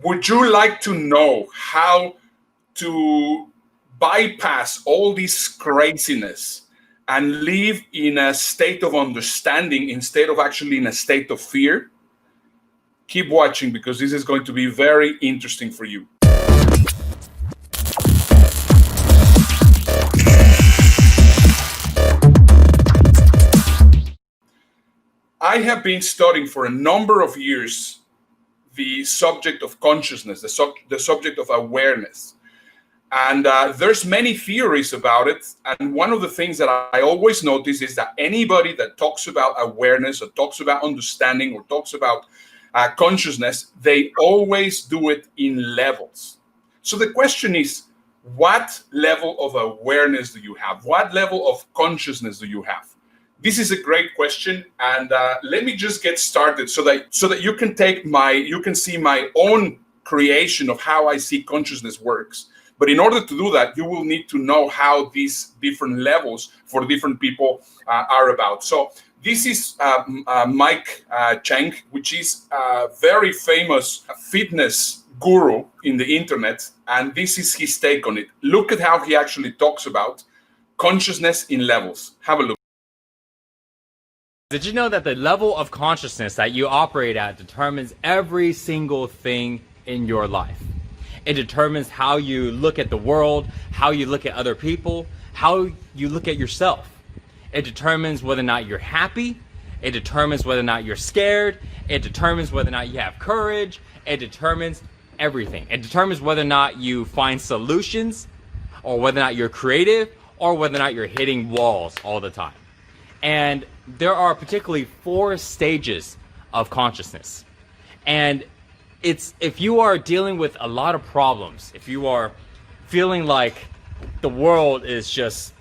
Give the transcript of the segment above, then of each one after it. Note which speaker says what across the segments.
Speaker 1: Would you like to know how to bypass all this craziness and live in a state of understanding instead of actually in a state of fear? Keep watching, because this is going to be very interesting for you. I have been studying for a number of years the subject of consciousness, the subject of awareness. And there's many theories about it. And one of the things that I always notice is that anybody that talks about awareness or talks about understanding or talks about consciousness, they always do it in levels. So the question is, what level of awareness do you have? What level of consciousness do you have? This is a great question, and let me just get started so that you can see my own creation of how I see consciousness works. But in order to do that, you will need to know how these different levels for different people are about. So this is Mike Cheng, which is a very famous fitness guru in the internet, and this is his take on it. Look at how he actually talks about consciousness in levels. Have a look.
Speaker 2: Did you know that the level of consciousness that you operate at determines every single thing in your life? It determines how you look at the world, how you look at other people, how you look at yourself. It determines whether or not you're happy. It determines whether or not you're scared. It determines whether or not you have courage. It determines everything. It determines whether or not you find solutions, or whether or not you're creative, or whether or not you're hitting walls all the time. And there are particularly 4 stages of consciousness. And it's, if you are dealing with a lot of problems, if you are feeling like the world is just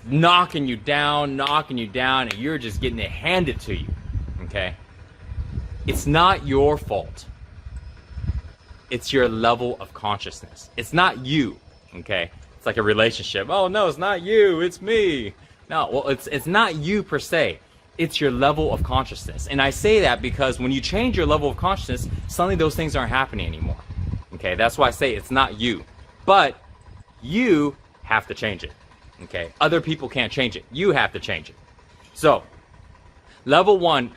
Speaker 2: knocking you down, and you're just getting it handed to you, okay? It's not your fault. It's your level of consciousness. It's not you, okay? It's like a relationship. Oh no, it's not you, it's me. No, well, it's not you per se. It's your level of consciousness. And I say that because when you change your level of consciousness, suddenly those things aren't happening anymore. Okay, that's why I say it's not you. But you have to change it. Okay, other people can't change it. You have to change it. So, level one,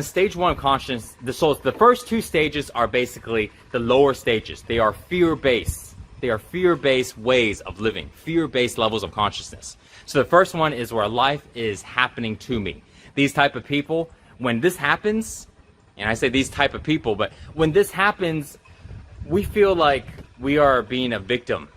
Speaker 2: stage 1 consciousness. So the first 2 stages are basically the lower stages. They are fear-based. They are fear-based ways of living, fear-based levels of consciousness. So the first one is where life is happening to me. These type of people, when this happens, and I say these type of people, but when this happens, we feel like we are being a victim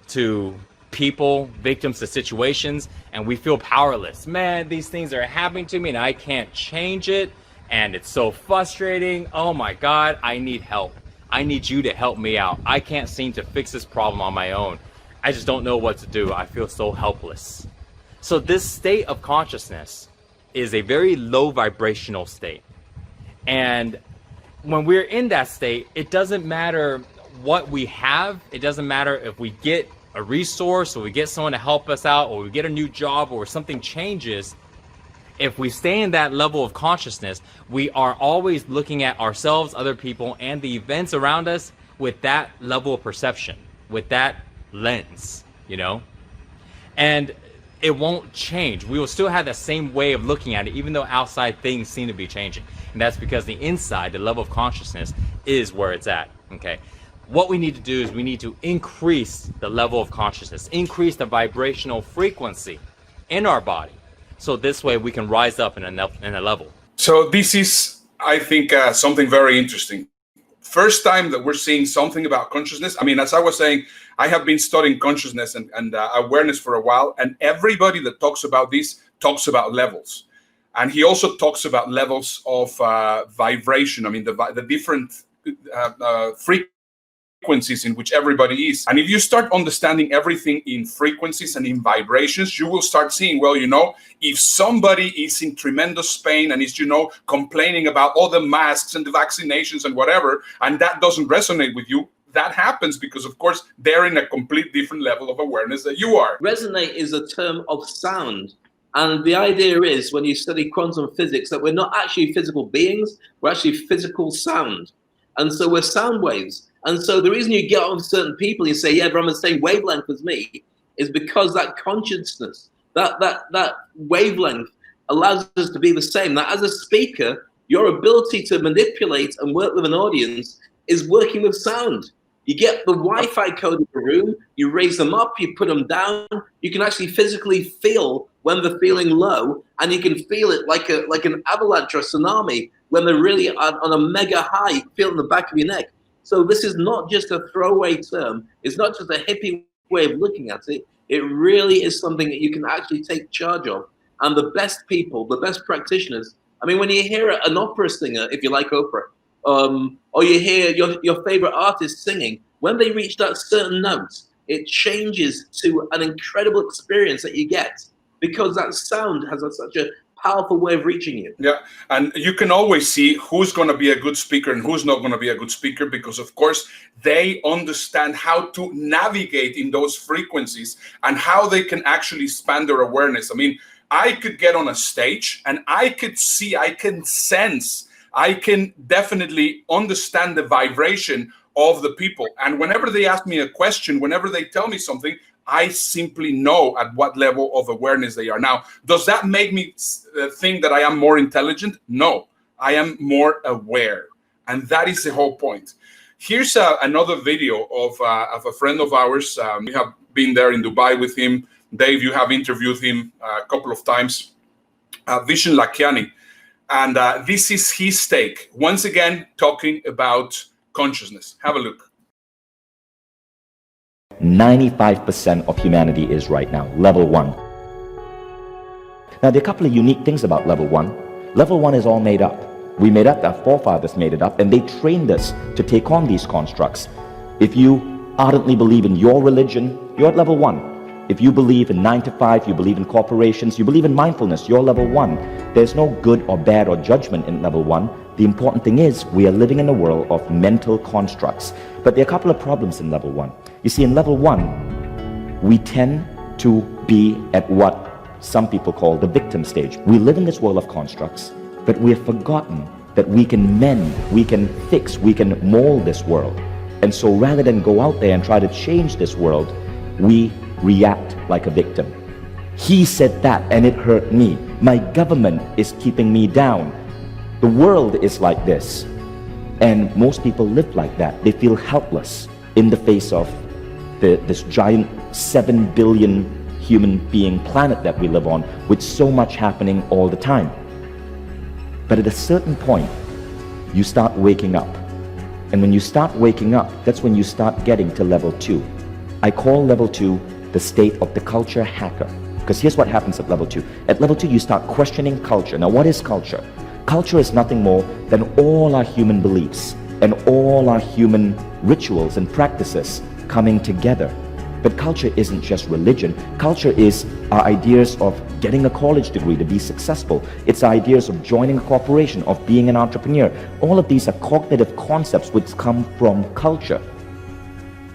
Speaker 2: to people, victims to situations, and we feel powerless. Man, these things are happening to me and I can't change it, and it's so frustrating. Oh my God, I need help. I need you to help me out. I can't seem to fix this problem on my own. I just don't know what to do. I feel so helpless. So this state of consciousness is a very low vibrational state. And when we're in that state, it doesn't matter what we have. It doesn't matter if we get a resource, or we get someone to help us out, or we get a new job, or something changes. If we stay in that level of consciousness, we are always looking at ourselves, other people, and the events around us with that level of perception, with that lens, you know? And it won't change. We will still have that same way of looking at it, even though outside things seem to be changing. And that's because the inside, the level of consciousness, is where it's at, okay? What we need to do is we need to increase the level of consciousness, increase the vibrational frequency in our body. So this way we can rise up in a level.
Speaker 1: So this is, I think, something very interesting. First time that we're seeing something about consciousness. I mean, as I was saying, I have been studying consciousness and awareness for a while, and everybody that talks about this talks about levels. And he also talks about levels of vibration. I mean, the different frequencies in which everybody is. And if you start understanding everything in frequencies and in vibrations, you will start seeing, well, you know, if somebody is in tremendous pain and is, you know, complaining about all the masks and the vaccinations and whatever, and that doesn't resonate with you, that happens because, of course, they're in a complete different level of awareness that you are.
Speaker 3: Resonate is a term of sound. And the idea is, when you study quantum physics, that we're not actually physical beings, we're actually physical sound. And so we're sound waves. And so the reason you get on certain people and you say, yeah, but I'm on the same wavelength as me, is because that consciousness, that wavelength allows us to be the same. Now, as a speaker, your ability to manipulate and work with an audience is working with sound. You get the Wi-Fi code of the room, you raise them up, you put them down, you can actually physically feel when they're feeling low, and you can feel it like an avalanche or tsunami when they're really on a mega high, you feel it in the back of your neck. So this is not just a throwaway term, it's not just a hippie way of looking at it, it really is something that you can actually take charge of. And the best people, the best practitioners, I mean, when you hear an opera singer, if you like opera, or you hear your favorite artist singing, when they reach that certain note, it changes to an incredible experience that you get because that sound has such a powerful way of reaching you.
Speaker 1: Yeah, and you can always see who's going to be a good speaker and who's not going to be a good speaker because, of course, they understand how to navigate in those frequencies and how they can actually expand their awareness. I mean, I could get on a stage and I could see, I can sense, I can definitely understand the vibration of the people. And whenever they ask me a question, whenever they tell me something, I simply know at what level of awareness they are. Now, does that make me think that I am more intelligent? No, I am more aware. And that is the whole point. Here's another video of a friend of ours. We have been there in Dubai with him. Dave, you have interviewed him a couple of times. Vishen Lakhiani. And this is his take. Once again, talking about consciousness. Have a look.
Speaker 4: 95% of humanity is right now, level 1. Now, there are a couple of unique things about level 1. Level 1 is all made up. We made up, our forefathers made it up, and they trained us to take on these constructs. If you ardently believe in your religion, you're at level 1. If you believe in 9 to 5, you believe in corporations, you believe in mindfulness, you're level 1. There's no good or bad or judgment in level 1. The important thing is we are living in a world of mental constructs. But there are a couple of problems in level 1. You see, in level 1, we tend to be at what some people call the victim stage. We live in this world of constructs, but we have forgotten that we can mend, we can fix, we can mold this world. And so rather than go out there and try to change this world, we react like a victim. He said that and it hurt me. My government is keeping me down. The world is like this. And most people live like that. They feel helpless in the face of this giant 7 billion human being planet that we live on, with so much happening all the time. But at a certain point, you start waking up. And when you start waking up, that's when you start getting to level 2. I call level 2 the state of the culture hacker. Because here's what happens at level 2. At level 2, you start questioning culture. Now, what is culture? Culture is nothing more than all our human beliefs and all our human rituals and practices coming together. But culture isn't just religion. Culture is our ideas of getting a college degree to be successful. It's ideas of joining a corporation, of being an entrepreneur. All of these are cognitive concepts which come from culture.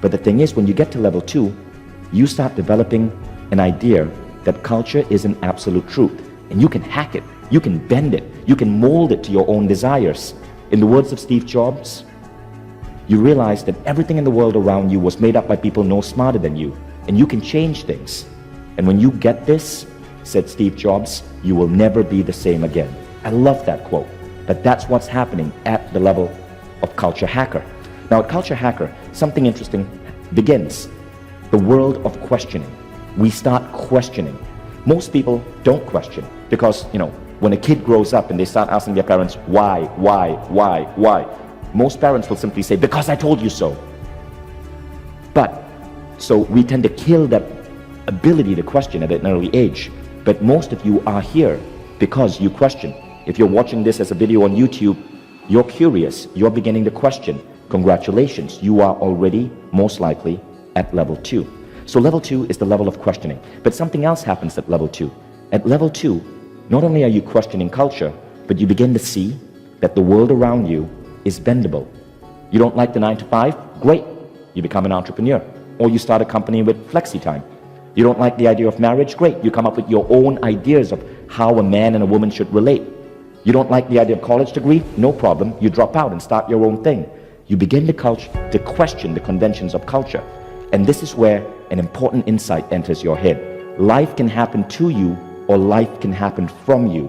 Speaker 4: But the thing is, when you get to level 2, you start developing an idea that culture is an absolute truth. And you can hack it, you can bend it, you can mold it to your own desires. In the words of Steve Jobs, you realize that everything in the world around you was made up by people no smarter than you. And you can change things. And when you get this, said Steve Jobs, you will never be the same again. I love that quote. But that's what's happening at the level of culture hacker. Now at culture hacker, something interesting begins. The world of questioning. We start questioning. Most people don't question because, when a kid grows up and they start asking their parents, why? Most parents will simply say, because I told you so. So we tend to kill that ability to question at an early age. But most of you are here because you question. If you're watching this as a video on YouTube, you're curious, you're beginning to question. Congratulations, you are already most likely at level 2. So level 2 is the level of questioning. But something else happens at level 2. At level 2, not only are you questioning culture, but you begin to see that the world around you is bendable. You don't like the 9 to 5? Great, you become an entrepreneur. Or you start a company with flexi time. You don't like the idea of marriage? Great, you come up with your own ideas of how a man and a woman should relate. You don't like the idea of college degree? No problem, you drop out and start your own thing. you begin to question the conventions of culture. And this is where an important insight enters your head. Life can happen to you, or life can happen from you.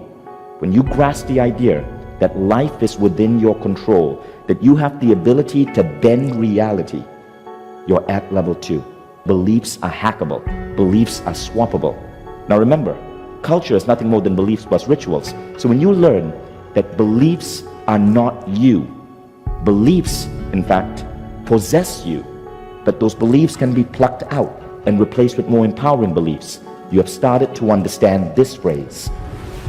Speaker 4: When you grasp the idea that life is within your control, that you have the ability to bend reality, you're at level 2. Beliefs are hackable. Beliefs are swappable. Now remember, culture is nothing more than beliefs plus rituals. So when you learn that beliefs are not you, beliefs, in fact, possess you, but those beliefs can be plucked out and replaced with more empowering beliefs, you have started to understand this phrase,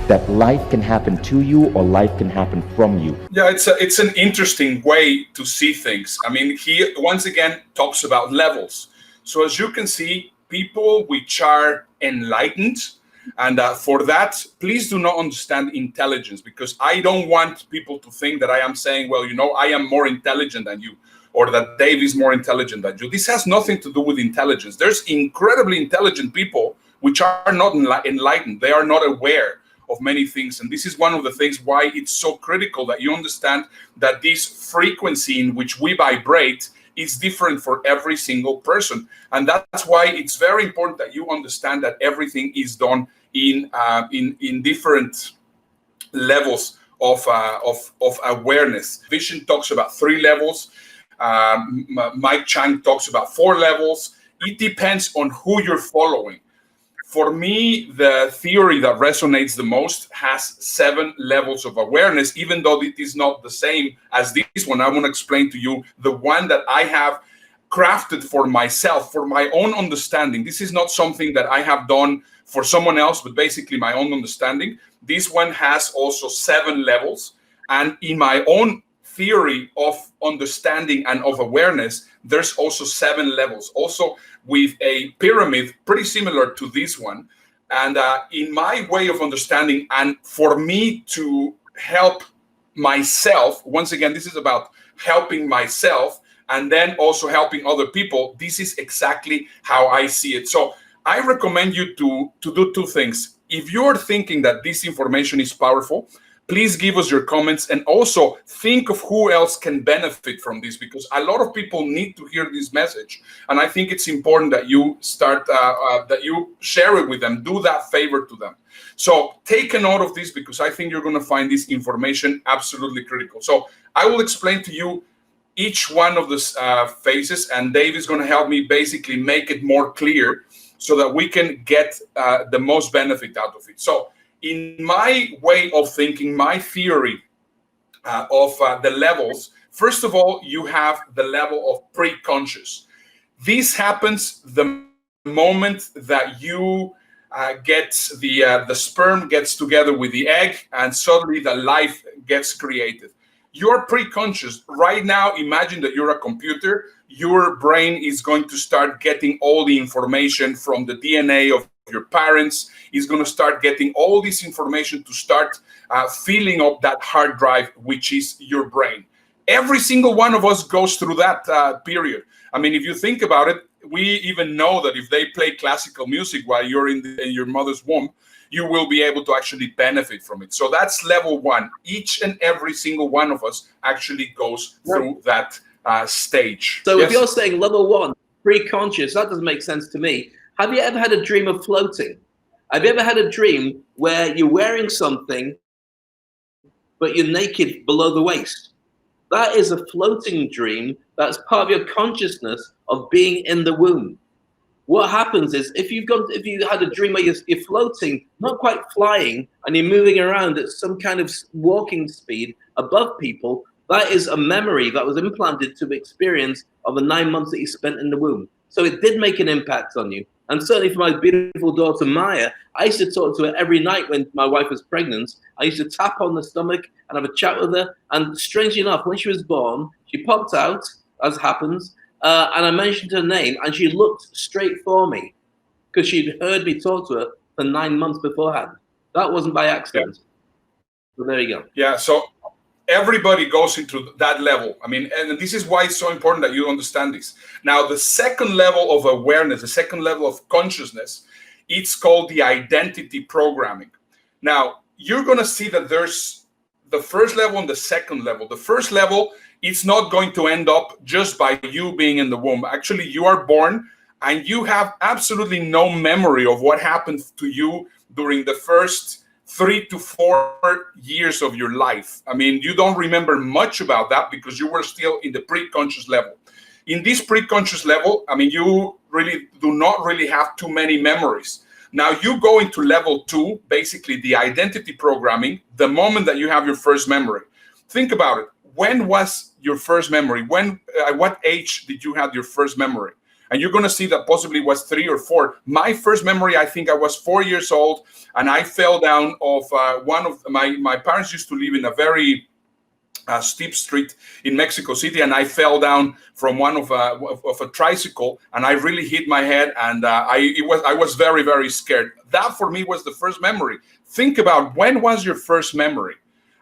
Speaker 4: that life can happen to you or life can happen from you.
Speaker 1: Yeah, it's an interesting way to see things. I mean, he once again talks about levels. So as you can see, people which are enlightened, and for that, please do not understand intelligence, because I don't want people to think that I am saying, well, I am more intelligent than you, or that Dave is more intelligent than you. This has nothing to do with intelligence. There's incredibly intelligent people which are not enlightened. They are not aware of many things. And this is one of the things why it's so critical that you understand that this frequency in which we vibrate is different for every single person. And that's why it's very important that you understand that everything is done in different levels of awareness. Vishen talks about 3 levels. Mike Chang talks about 4 levels. It depends on who you're following. For me, the theory that resonates the most has 7 levels of awareness, even though it is not the same as this one. I want to explain to you the one that I have crafted for myself, for my own understanding. This is not something that I have done for someone else, but basically my own understanding. This one has also 7 levels. And in my own theory of understanding and of awareness, there's also 7 levels, also with a pyramid pretty similar to this one. And in my way of understanding, and for me to help myself, once again, this is about helping myself and then also helping other people. This is exactly how I see it. So I recommend you to do 2 things. If you're thinking that this information is powerful, please give us your comments, and also think of who else can benefit from this, because a lot of people need to hear this message. And I think it's important that you start, that you share it with them, do that favor to them. So take a note of this, because I think you're going to find this information absolutely critical. So I will explain to you each one of the phases, and Dave is going to help me basically make it more clear so that we can get the most benefit out of it. So in my way of thinking, my theory of the levels, first of all, you have the level of preconscious. This happens the moment that you get the sperm gets together with the egg, and suddenly the life gets created. You're preconscious. Right now, imagine that you're a computer. Your brain is going to start getting all the information from the DNA of your parents. Is going to start getting all this information to start filling up that hard drive, which is your brain. Every single one of us goes through that period. I mean, if you think about it, we even know that if they play classical music while you're in your mother's womb, you will be able to actually benefit from it. So that's level 1. Each and every single one of us actually goes through that stage.
Speaker 3: So
Speaker 1: yes?
Speaker 3: If you're saying level 1, preconscious, that doesn't make sense to me. Have you ever had a dream of floating? Have you ever had a dream where you're wearing something, but you're naked below the waist? That is a floating dream. That's part of your consciousness of being in the womb. What happens is if you had a dream where you're floating, not quite flying, and you're moving around at some kind of walking speed above people, that is a memory that was implanted to the experience of the 9 months that you spent in the womb. So it did make an impact on you. And certainly for my beautiful daughter, Maya, I used to talk to her every night when my wife was pregnant. I used to tap on the stomach and have a chat with her. And strangely enough, when she was born, she popped out, as happens, and I mentioned her name, and she looked straight for me because she'd heard me talk to her for 9 months beforehand. That wasn't by accident. Yeah. So there you go.
Speaker 1: Yeah, so everybody goes into that level. I mean, and this is why it's so important that you understand this. Now, the second level of awareness, the second level of consciousness, it's called the identity programming. Now, you're going to see that there's the first level and the second level. The first level it's not going to end up just by you being in the womb. Actually, you are born and you have absolutely no memory of what happened to you during the first 3 to 4 years of your life. I mean, you don't remember much about that because you were still in the pre-conscious level. In this pre-conscious level, I mean, you really do not really have too many memories. Now you go into level 2, basically the identity programming, the moment that you have your first memory. Think about it. When was your first memory? When, at what age did you have your first memory? And you're going to see that possibly was 3 or 4. My first memory, I think I was 4 years old, and I fell down off one of my parents used to live in a very steep street in Mexico City, and I fell down from one of a tricycle, and I really hit my head, and I was very, very scared. That for me was the first memory. Think about when was your first memory,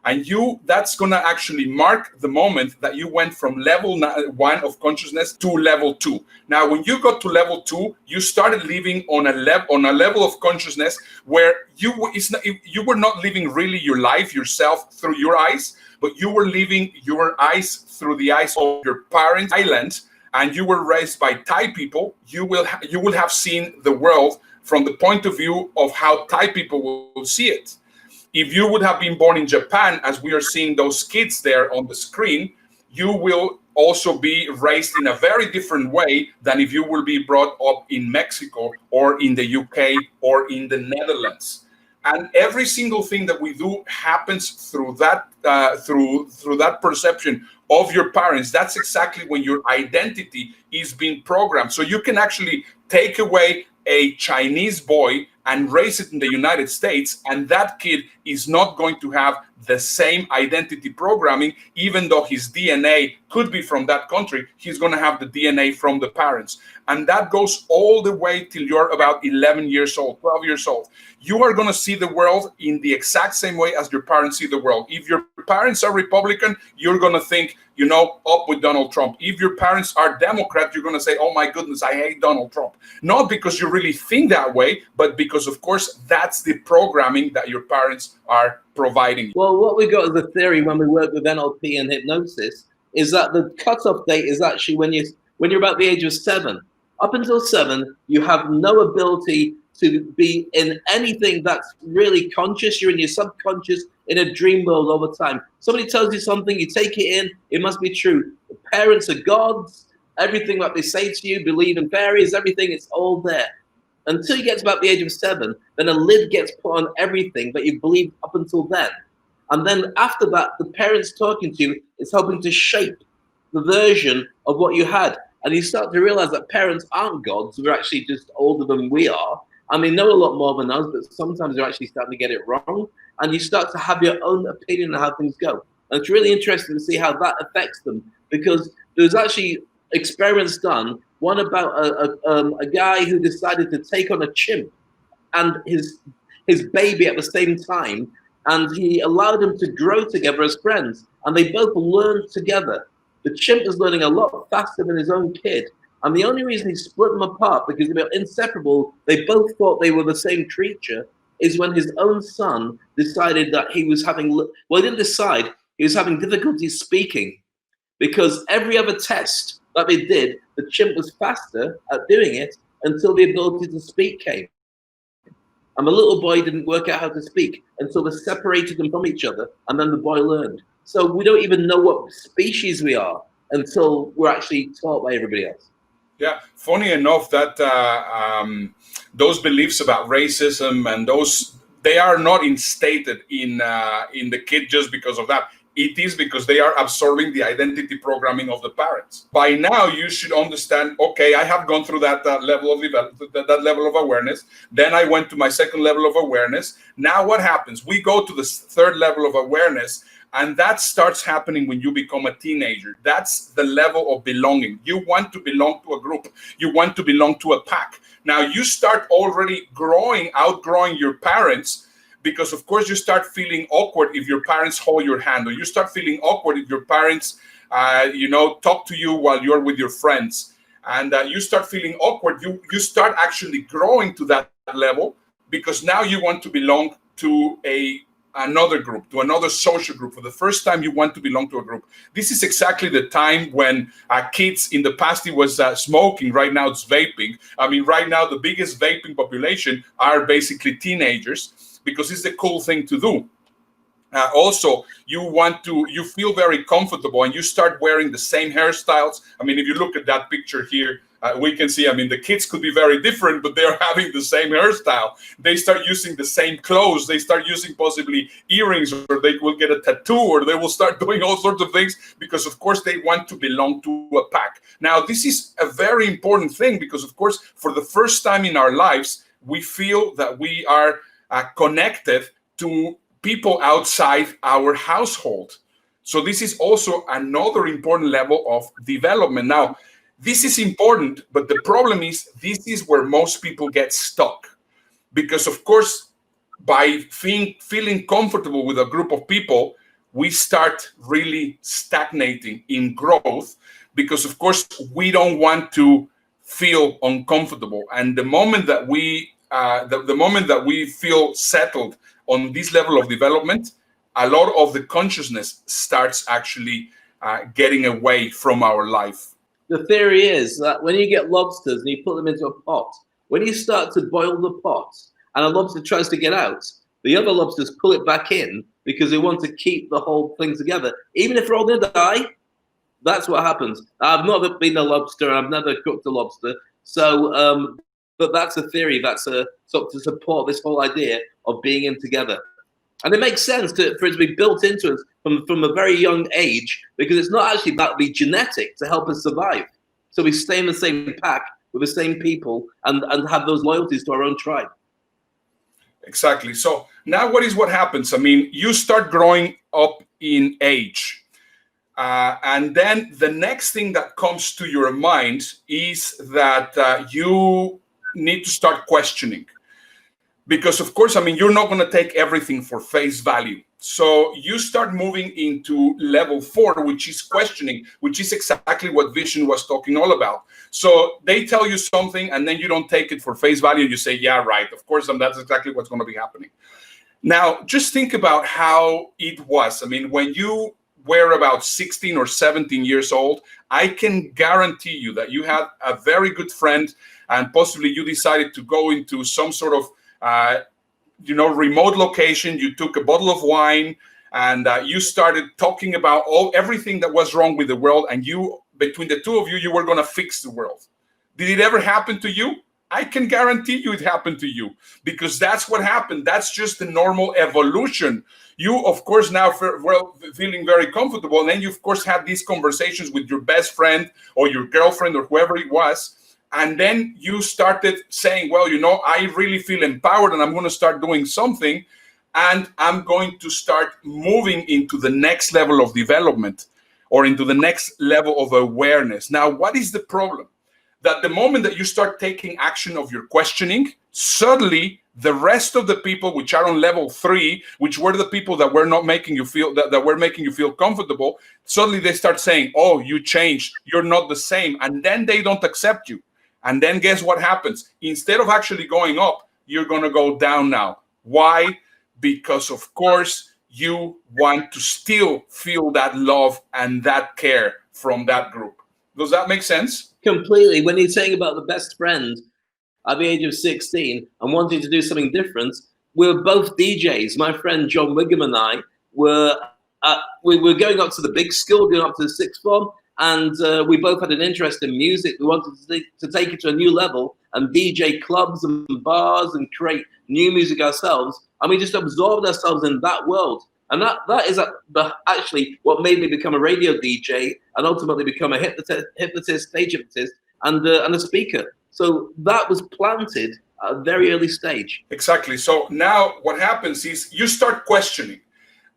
Speaker 1: and that's gonna actually mark the moment that you went from level 1 of consciousness to level 2. Now, when you got to level 2, you started living on a level of consciousness where you were not living really your life yourself through your eyes, but you were living your eyes through the eyes of your parents' island, and you were raised by Thai people. You will have seen the world from the point of view of how Thai people will see it. If you would have been born in Japan, as we are seeing those kids there on the screen, you will also be raised in a very different way than if you will be brought up in Mexico or in the UK or in the Netherlands. And every single thing that we do happens through that through that perception of your parents. That's exactly when your identity is being programmed. So you can actually take away a Chinese boy and raise it in the United States, and that kid is not going to have the same identity programming. Even though his DNA could be from that country, he's going to have the DNA from the parents. And that goes all the way till you're about 11 years old, 12 years old. You are going to see the world in the exact same way as your parents see the world. If your parents are Republican, you're going to think, you know, up with Donald Trump. If your parents are Democrat, you're going to say, oh my goodness, I hate Donald Trump. Not because you really think that way, but because, of course, that's the programming that your parents are providing.
Speaker 3: Well, what we got as a theory when we work with NLP and hypnosis is that the cutoff date is actually when you're about the age of 7. Up until 7, you have no ability to be in anything that's really conscious. You're in your subconscious, in a dream world all the time. Somebody tells you something, you take it in, it must be true. The parents are gods, everything that they say to you, believe in fairies, everything, it's all there. Until you get to about the age of 7, then a lid gets put on everything that you've believed up until then. And then after that, the parents talking to you is helping to shape the version of what you had. And you start to realize that parents aren't gods, they're actually just older than we are. And they know a lot more than us, but sometimes they're actually starting to get it wrong. And you start to have your own opinion on how things go. And it's really interesting to see how that affects them, because there's actually experiments done, one about a guy who decided to take on a chimp and his baby at the same time, and he allowed them to grow together as friends, and they both learned together. The chimp is learning a lot faster than his own kid, and the only reason he split them apart, because they were inseparable, they both thought they were the same creature, is when his own son decided that he was having, well, he didn't decide, he was having difficulty speaking, because every other test that they did, the chimp was faster at doing it until the ability to speak came. And the little boy didn't work out how to speak until they separated them from each other, and then the boy learned. So we don't even know what species we are until we're actually taught by everybody else.
Speaker 1: Yeah, funny enough that those beliefs about racism and they are not instated in the kid just because of that. It is because they are absorbing the identity programming of the parents. By now, you should understand, okay, I have gone through that level of development, that level of awareness. Then I went to my second level of awareness. Now what happens? We go to the third level of awareness, and that starts happening when you become a teenager. That's the level of belonging. You want to belong to a group. You want to belong to a pack. Now you start already outgrowing your parents, because of course you start feeling awkward if your parents hold your hand, or you start feeling awkward if your parents, talk to you while you're with your friends, and you start feeling awkward. You start actually growing to that level, because now you want to belong to a another group, to another social group, for the first time you want to belong to a group. This is exactly the time when kids, in the past it was smoking, right now it's vaping. I mean, right now the biggest vaping population are basically teenagers, because it's the cool thing to do. Also, you feel very comfortable and you start wearing the same hairstyles. I mean, if you look at that picture here, we can see, I mean, the kids could be very different, but they're having the same hairstyle. They start using the same clothes. They start using possibly earrings, or they will get a tattoo, or they will start doing all sorts of things, because of course they want to belong to a pack. Now, this is a very important thing, because of course, for the first time in our lives, we feel that we are connected to people outside our household. So this is also another important level of development. Now, this is important, but the problem is this is where most people get stuck. Because of course, by feeling comfortable with a group of people, we start really stagnating in growth, because of course, we don't want to feel uncomfortable. And the moment that we feel settled on this level of development, a lot of the consciousness starts actually getting away from our life.
Speaker 3: The theory is that when you get lobsters and you put them into a pot, when you start to boil the pot and a lobster tries to get out, the other lobsters pull it back in because they want to keep the whole thing together. Even if they're all going to die, that's what happens. I've not been a lobster, I've never cooked a lobster. So, but that's a theory that's to support this whole idea of being in together. And it makes sense for it to be built into us from a very young age, because it's not actually about the genetic to help us survive. So we stay in the same pack with the same people and have those loyalties to our own tribe.
Speaker 1: Exactly. So now what happens? I mean, you start growing up in age. And then the next thing that comes to your mind is that you need to start questioning. Because of course, I mean, you're not going to take everything for face value. So you start moving into level 4, which is questioning, which is exactly what Vishen was talking all about. So they tell you something and then you don't take it for face value. And you say, yeah, right. Of course, that's exactly what's going to be happening. Now, just think about how it was. I mean, when you were about 16 or 17 years old, I can guarantee you that you had a very good friend, and possibly you decided to go into some sort of remote location. You took a bottle of wine and you started talking about everything that was wrong with the world. And between the two of you, you were going to fix the world. Did it ever happen to you? I can guarantee you it happened to you, because that's what happened. That's just the normal evolution. You, of course, now feeling very comfortable. And then you, of course, had these conversations with your best friend or your girlfriend or whoever it was. And then you started saying, well, I really feel empowered and I'm going to start doing something, and I'm going to start moving into the next level of development or into the next level of awareness. Now, what is the problem? That the moment that you start taking action of your questioning, suddenly the rest of the people which are on level 3, which were the people that were not making you feel that were making you feel comfortable, suddenly they start saying, oh, you changed, you're not the same. And then they don't accept you. And then guess what happens? Instead of actually going up, you're going to go down now. Why? Because, of course, you want to still feel that love and that care from that group. Does that make sense?
Speaker 3: Completely. When you're saying about the best friend at the age of 16 and wanting to do something different, we were both DJs. My friend John Wiggum and I were going up to the big school, going up to the sixth form, and we both had an interest in music. We wanted to take it to a new level and DJ clubs and bars and create new music ourselves. And we just absorbed ourselves in that world. And that is actually what made me become a radio DJ and ultimately become a hypnotist, stage hypnotist, and a speaker. So that was planted at a very early stage.
Speaker 1: Exactly. So now what happens is you start questioning.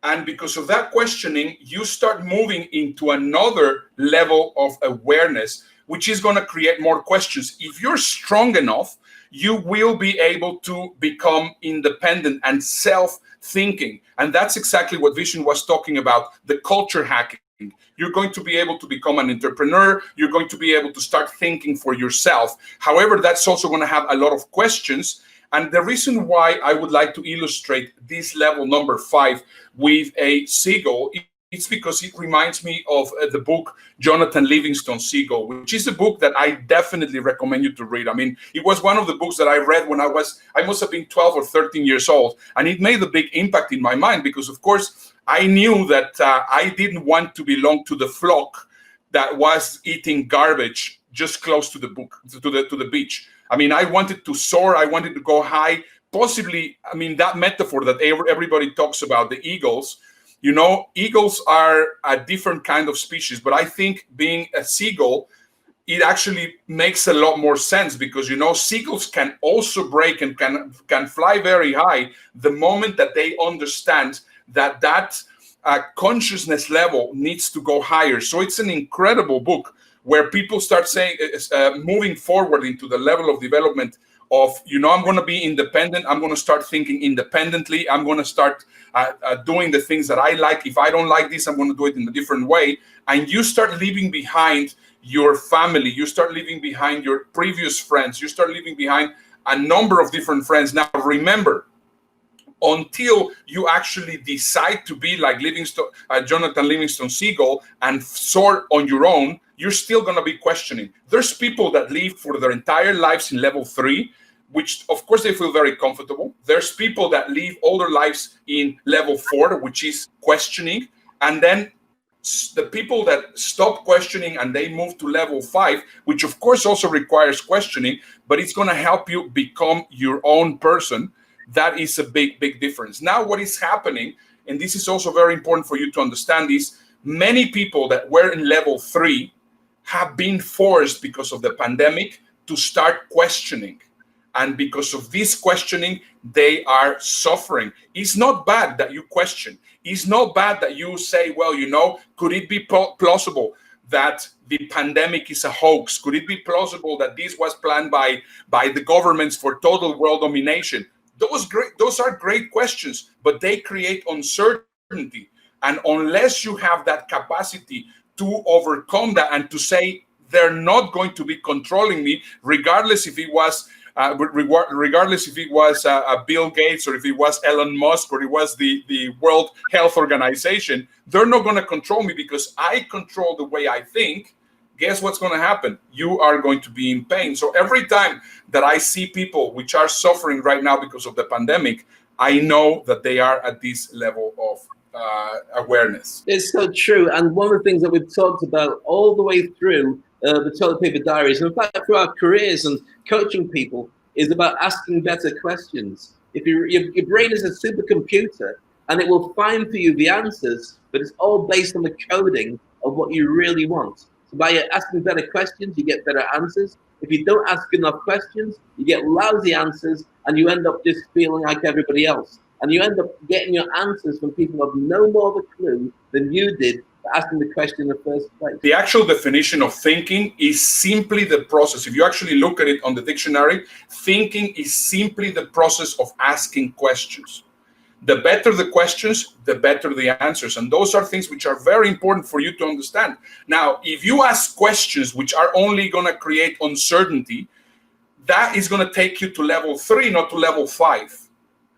Speaker 1: And because of that questioning, you start moving into another level of awareness, which is going to create more questions. If you're strong enough, you will be able to become independent and self-thinking. And that's exactly what Vishen was talking about, the culture hacking. You're going to be able to become an entrepreneur. You're going to be able to start thinking for yourself. However, that's also going to have a lot of questions. And the reason why I would like to illustrate this level number 5 with a seagull, it's because it reminds me of the book Jonathan Livingston's Seagull, which is a book that I definitely recommend you to read. I mean, it was one of the books that I read when I must have been 12 or 13 years old. And it made a big impact in my mind because, of course, I knew that I didn't want to belong to the flock that was eating garbage just close to the beach. I mean, I wanted to soar. I wanted to go high. Possibly, I mean, that metaphor that everybody talks about, the eagles, you know, eagles are a different kind of species, but I think being a seagull, it actually makes a lot more sense because, you know, seagulls can also break and can fly very high the moment that they understand that consciousness level needs to go higher. So it's an incredible book where people start saying, moving forward into the level of development of, you know, I'm going to be independent. I'm going to start thinking independently. I'm going to start doing the things that I like. If I don't like this, I'm going to do it in a different way. And you start leaving behind your family. You start leaving behind your previous friends. You start leaving behind a number of different friends. Now, remember, until you actually decide to be like Jonathan Livingston Seagull and soar on your own, you're still going to be questioning. There's people that live for their entire lives in level 3, which of course they feel very comfortable. There's people that live all their lives in level 4, which is questioning. And then the people that stop questioning and they move to level 5, which of course also requires questioning, but it's going to help you become your own person. That is a big, big difference. Now, what is happening, and this is also very important for you to understand, is many people that were in level 3 have been forced because of the pandemic to start questioning. And because of this questioning, they are suffering. It's not bad that you question. It's not bad that you say, well, you know, could it be plausible that the pandemic is a hoax? Could it be plausible that this was planned by the governments for total world domination? Those are great questions, but they create uncertainty. And unless you have that capacity to overcome that and to say they're not going to be controlling me, regardless if it was Bill Gates or if it was Elon Musk or it was the World Health Organization, they're not going to control me because I control the way I think. Guess what's going to happen? You are going to be in pain. So every time that I see people which are suffering right now because of the pandemic, I know that they are at this level of awareness.
Speaker 3: It's so true. And one of the things that we've talked about all the way through the Toilet Paper Diaries, and in fact through our careers and coaching people, is about asking better questions. If your brain is a supercomputer and it will find for you the answers, but it's all based on the coding of what you really want. So by asking better questions, you get better answers. If you don't ask enough questions, you get lousy answers, and you end up just feeling like everybody else. And you end up getting your answers from people who have no more of a clue than you did for asking the question in the first place.
Speaker 1: The actual definition of thinking is simply the process. If you actually look at it on the dictionary, thinking is simply the process of asking questions. The better the questions, the better the answers. And those are things which are very important for you to understand. Now, if you ask questions which are only going to create uncertainty, that is going to take you to level 3, not to level 5.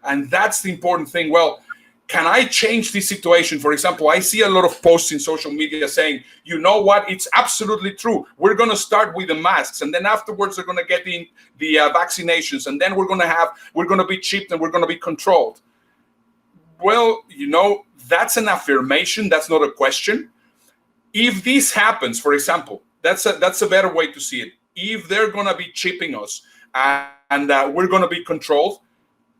Speaker 1: And that's the important thing. Well, can I change this situation? For example, I see a lot of posts in social media saying, you know what, it's absolutely true. We're going to start with the masks, and then afterwards they're going to get in the vaccinations, and then we're going to be chipped and we're going to be controlled. Well, you know, that's an affirmation. That's not a question. If this happens, for example, that's a better way to see it. If they're going to be chipping us and we're going to be controlled,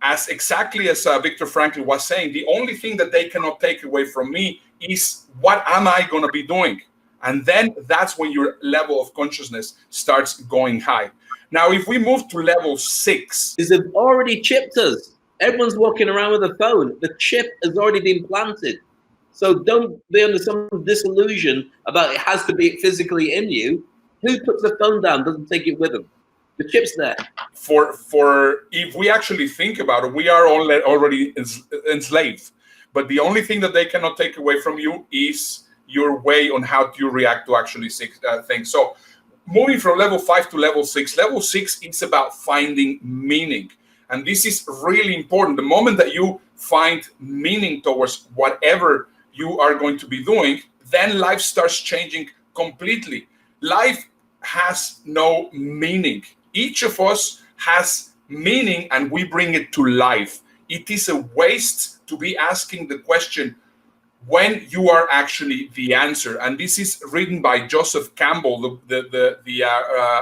Speaker 1: as exactly as Viktor Frankl was saying, the only thing that they cannot take away from me is what am I going to be doing? And then that's when your level of consciousness starts going high. Now, if we move to level 6.
Speaker 3: Is they've already chipped us. Everyone's walking around with a phone. The chip has already been planted. So don't be under some disillusion about it has to be physically in you. Who puts the phone down doesn't take it with them? The chip's there.
Speaker 1: For if we actually think about it, we are already enslaved. But the only thing that they cannot take away from you is your way on how you react to actually things. So moving from level 5 to level 6 is about finding meaning. And this is really important. The moment that you find meaning towards whatever you are going to be doing, then life starts changing completely. Life has no meaning. Each of us has meaning and we bring it to life. It is a waste to be asking the question when you are actually the answer. And this is written by Joseph Campbell, the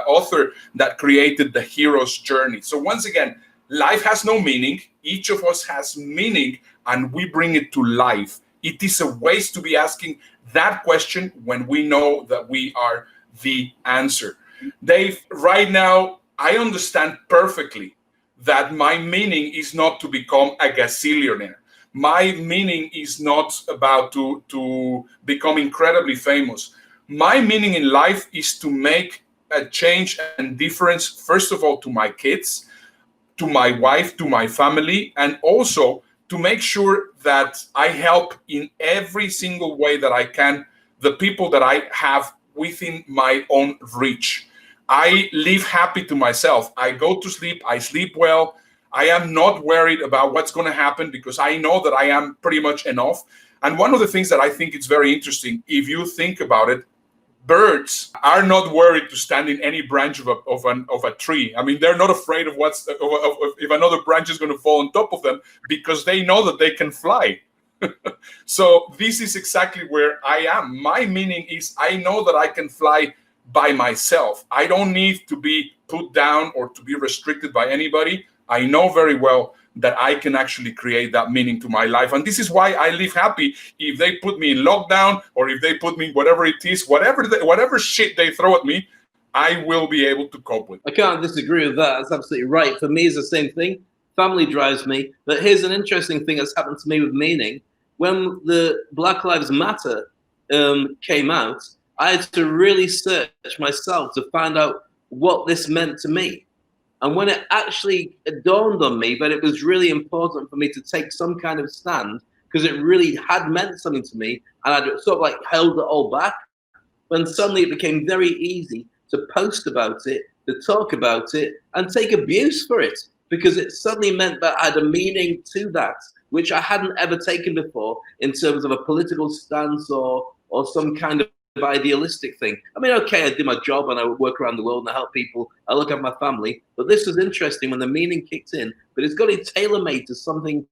Speaker 1: author that created The Hero's Journey. So once again, life has no meaning. Each of us has meaning and we bring it to life. It is a waste to be asking that question when we know that we are the answer. Dave, right now, I understand perfectly that my meaning is not to become a gazillionaire. My meaning is not about to become incredibly famous. My meaning in life is to make a change and difference, first of all, to my kids, to my wife, to my family, and also to make sure that I help in every single way that I can the people that I have within my own reach. I live happy to myself. I go to sleep, I sleep well. I am not worried about what's going to happen because I know that I am pretty much enough. And one of the things that I think is very interesting, if you think about it, birds are not worried to stand in any branch of a tree. I mean, they're not afraid of if another branch is going to fall on top of them because they know that they can fly. So this is exactly where I am. My meaning is I know that I can fly by myself. I don't need to be put down or to be restricted by anybody. I know very well that I can actually create that meaning to my life. And this is why I live happy. If they put me in lockdown or if they put me whatever it is, whatever shit they throw at me, I will be able to cope with.
Speaker 3: I can't disagree with that. That's absolutely right. For me, it's the same thing. Family drives me. But here's an interesting thing that's happened to me with meaning. When the Black Lives Matter came out, I had to really search myself to find out what this meant to me. And when it actually dawned on me that it was really important for me to take some kind of stand, because it really had meant something to me, and I'd sort of like held it all back, when suddenly it became very easy to post about it, to talk about it, and take abuse for it, because it suddenly meant that I had a meaning to that, which I hadn't ever taken before in terms of a political stance or some kind of idealistic thing. I mean, okay, I do my job and I work around the world and I help people. I look at my family. But this was interesting when the meaning kicked in. But it's got to be tailor-made to something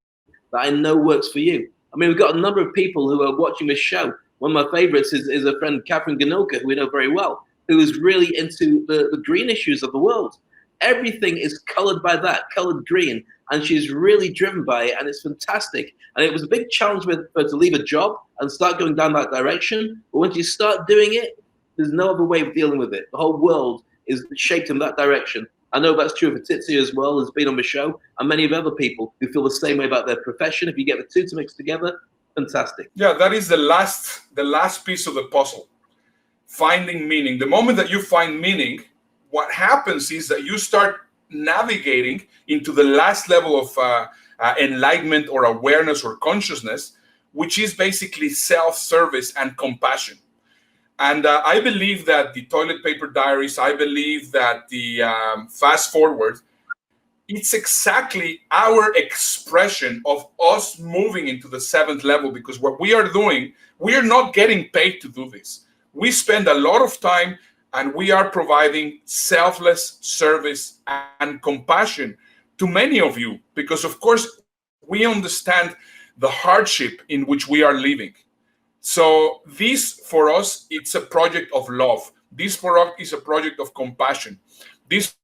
Speaker 3: that I know works for you. I mean, we've got a number of people who are watching this show. One of my favorites is a friend, Catherine Ganilka, who we know very well, who is really into the green issues of the world. Everything is colored by that, colored green. And she's really driven by it, and it's fantastic. And it was a big challenge for her to leave a job and start going down that direction. But once you start doing it, there's no other way of dealing with it. The whole world is shaped in that direction. I know that's true for Tizia as well, who's been on the show, and many of other people who feel the same way about their profession. If you get the two to mix together, fantastic.
Speaker 1: Yeah, that is the last piece of the puzzle. Finding meaning. The moment that you find meaning, what happens is that you start navigating into the last level of enlightenment or awareness or consciousness, which is basically self-service and compassion. And I believe that the Toilet Paper Diaries, I believe that the Fast Forward, it's exactly our expression of us moving into the seventh level, because what we are doing, we are not getting paid to do this. We spend a lot of time and we are providing selfless service and compassion to many of you, because of course we understand the hardship in which we are living. So this for us, it's a project of love. This for us is a project of compassion. This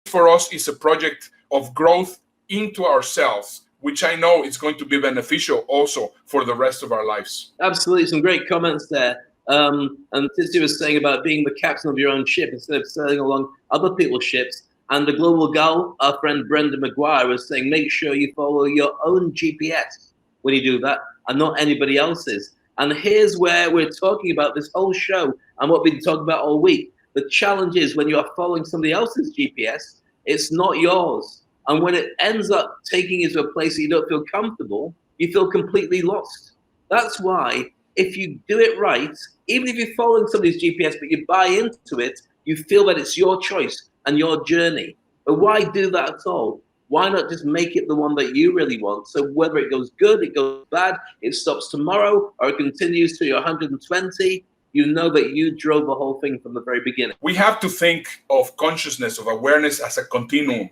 Speaker 1: for us is a project of growth into ourselves, which I know is going to be beneficial also for the rest of our lives.
Speaker 3: Absolutely, some great comments there. And Tizia was saying about being the captain of your own ship instead of sailing along other people's ships. And the Global Gal, our friend Brenda McGuire, was saying, make sure you follow your own GPS when you do that and not anybody else's. And here's where we're talking about this whole show and what we've been talking about all week. The challenge is when you are following somebody else's GPS, it's not yours. And when it ends up taking you to a place that you don't feel comfortable, you feel completely lost. That's why if you do it right, even if you're following somebody's GPS, but you buy into it, you feel that it's your choice and your journey. But why do that at all? Why not just make it the one that you really want? So whether it goes good, it goes bad, it stops tomorrow, or it continues to your 120, you know that you drove the whole thing from the very beginning.
Speaker 1: We have to think of consciousness, of awareness as a continuum.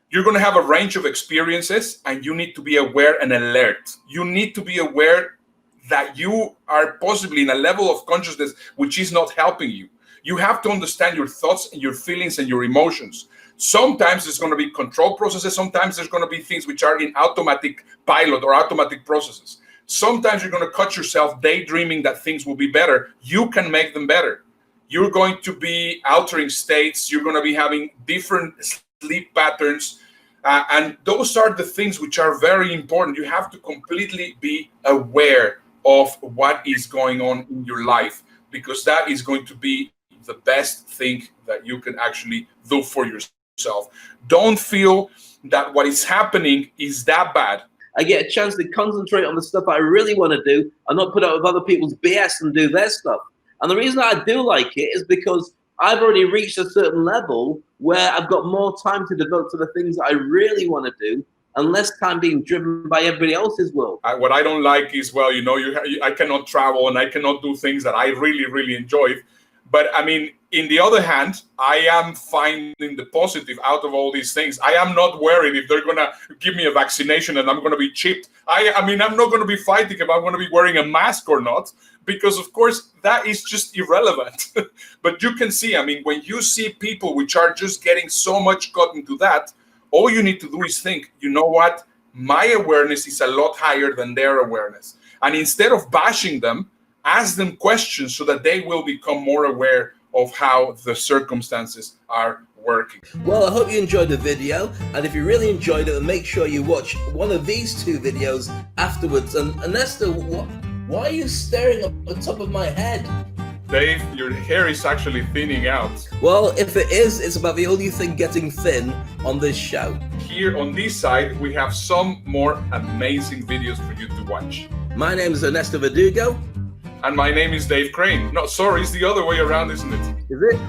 Speaker 1: You're going to have a range of experiences, and you need to be aware and alert. You need to be aware that you are possibly in a level of consciousness which is not helping you. You have to understand your thoughts and your feelings and your emotions. Sometimes there's going to be control processes. Sometimes there's going to be things which are in automatic pilot or automatic processes. Sometimes you're going to cut yourself daydreaming that things will be better. You can make them better. You're going to be altering states. You're going to be having different sleep patterns. And those are the things which are very important. You have to completely be aware of what is going on in your life, because that is going to be the best thing that you can actually do for yourself. Don't feel that what is happening is that bad.
Speaker 3: I get a chance to concentrate on the stuff I really want to do and not put up with other people's BS and do their stuff. And the reason I do like it is because I've already reached a certain level where I've got more time to devote to the things that I really want to do and less time being driven by everybody else's world.
Speaker 1: What I don't like is, well, I cannot travel and I cannot do things that I really, really enjoy. But I mean, in the other hand, I am finding the positive out of all these things. I am not worried if they're going to give me a vaccination and I'm going to be chipped. I mean, I'm not going to be fighting if I'm going to be wearing a mask or not, because of course that is just irrelevant. But you can see, I mean, when you see people which are just getting so much caught into that, all you need to do is think, you know what? My awareness is a lot higher than their awareness. And instead of bashing them, ask them questions so that they will become more aware of how the circumstances are working.
Speaker 3: Well, I hope you enjoyed the video, and if you really enjoyed it, then make sure you watch one of these two videos afterwards. And Ernesto, why are you staring up on top of my head?
Speaker 1: Dave, your hair is actually thinning out.
Speaker 3: Well, if it is, it's about the only thing getting thin on this show.
Speaker 1: Here on this side, we have some more amazing videos for you to watch.
Speaker 3: My name is Ernesto Verdugo.
Speaker 1: And my name is Dave Crane. No, sorry, it's the other way around, isn't it?
Speaker 3: Is it?